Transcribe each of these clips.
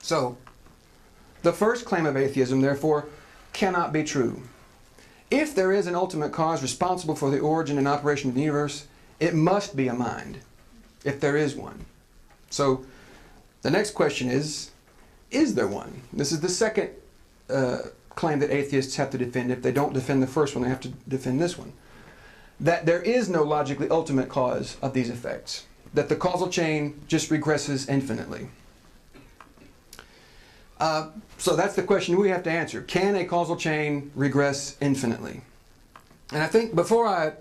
So, the first claim of atheism, therefore, cannot be true. If there is an ultimate cause responsible for the origin and operation of the universe, it must be a mind, if there is one. So, the next question is there one? This is the second claim that atheists have to defend. If they don't defend the first one, they have to defend this one. That there is no logically ultimate cause of these effects. That the causal chain just regresses infinitely. So that's the question we have to answer. Can a causal chain regress infinitely? And I think before I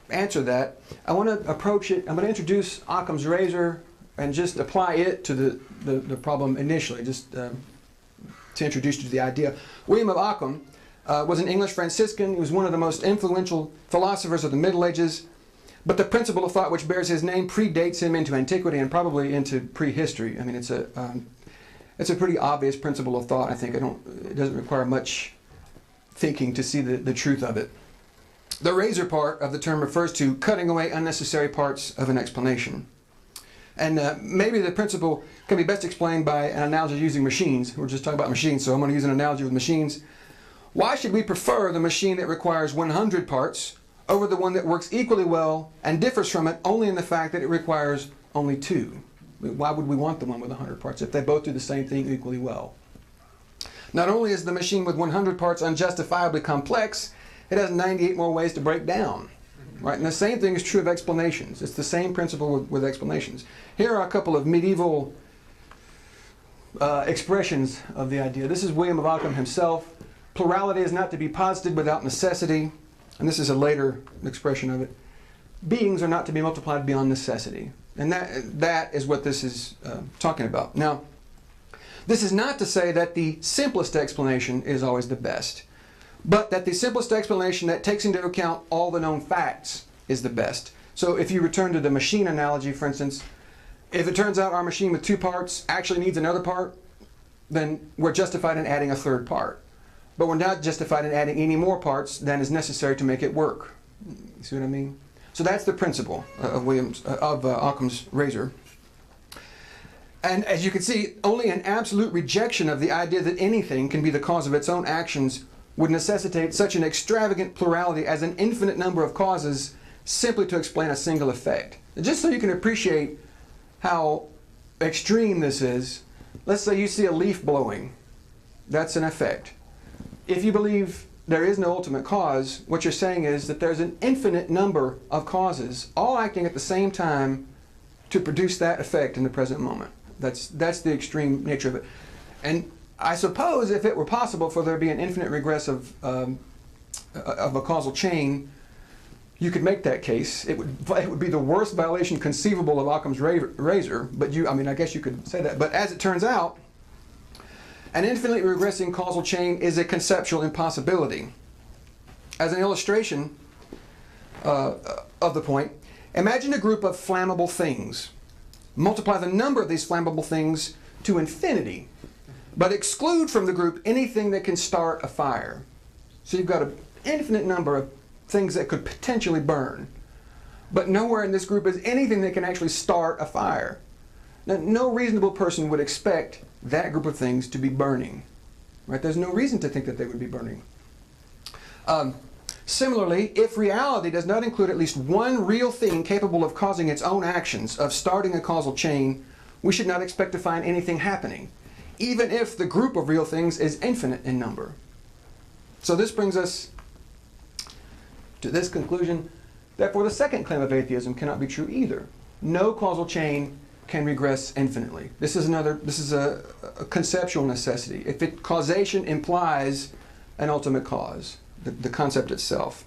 answer that, I want to approach it, I'm going to introduce Occam's razor and just apply it to the problem initially, just to introduce you to the idea. William of Occam was an English Franciscan. He was one of the most influential philosophers of the Middle Ages. But the principle of thought which bears his name predates him into antiquity and probably into prehistory. I mean, it's a pretty obvious principle of thought. I think it doesn't require much thinking to see the truth of it. The razor part of the term refers to cutting away unnecessary parts of an explanation. And maybe the principle can be best explained by an analogy using machines. We're just talking about machines, so I'm going to use an analogy with machines. Why should we prefer the machine that requires 100 parts over the one that works equally well and differs from it only in the fact that it requires only 2? Why would we want the one with 100 parts if they both do the same thing equally well? Not only is the machine with 100 parts unjustifiably complex, it has 98 more ways to break down. Right? And the same thing is true of explanations. It's the same principle with explanations. Here are a couple of medieval expressions of the idea. This is William of Occam himself. Plurality is not to be posited without necessity. And this is a later expression of it. Beings are not to be multiplied beyond necessity. And that is what this is talking about. Now, this is not to say that the simplest explanation is always the best, but that the simplest explanation that takes into account all the known facts is the best. So if you return to the machine analogy, for instance, if it turns out our machine with 2 parts actually needs another part, then we're justified in adding a third part. But we're not justified in adding any more parts than is necessary to make it work. You see what I mean? So that's the principle of Occam's razor. And as you can see, only an absolute rejection of the idea that anything can be the cause of its own actions would necessitate such an extravagant plurality as an infinite number of causes simply to explain a single effect. And just so you can appreciate how extreme this is, let's say you see a leaf blowing. That's an effect. If you believe there is no ultimate cause, what you're saying is that there's an infinite number of causes all acting at the same time to produce that effect in the present moment. That's the extreme nature of it. And I suppose if it were possible for there to be an infinite regress of a causal chain, you could make that case. It would be the worst violation conceivable of Occam's razor, but I guess you could say that. But as it turns out, an infinitely regressing causal chain is a conceptual impossibility. As an illustration of the point, imagine a group of flammable things. Multiply the number of these flammable things to infinity, but exclude from the group anything that can start a fire. So you've got an infinite number of things that could potentially burn, but nowhere in this group is anything that can actually start a fire. Now, no reasonable person would expect that group of things to be burning. Right? There's no reason to think that they would be burning. Similarly, if reality does not include at least one real thing capable of causing its own actions, of starting a causal chain, we should not expect to find anything happening, even if the group of real things is infinite in number. So this brings us to this conclusion. Therefore, the second claim of atheism cannot be true either. No causal chain can regress infinitely. This is a conceptual necessity. If causation implies an ultimate cause, the concept itself.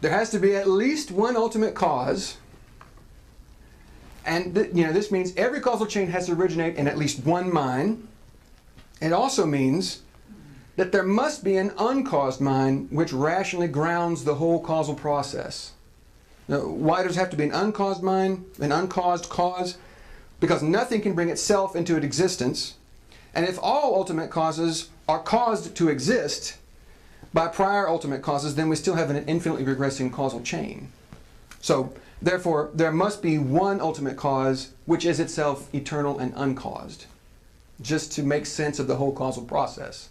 There has to be at least one ultimate cause, and this means every causal chain has to originate in at least one mind. It also means that there must be an uncaused mind which rationally grounds the whole causal process. Now, why does it have to be an uncaused mind, an uncaused cause? Because nothing can bring itself into existence. And if all ultimate causes are caused to exist by prior ultimate causes, then we still have an infinitely regressing causal chain. So Therefore, there must be one ultimate cause which is itself eternal and uncaused, just to make sense of the whole causal process.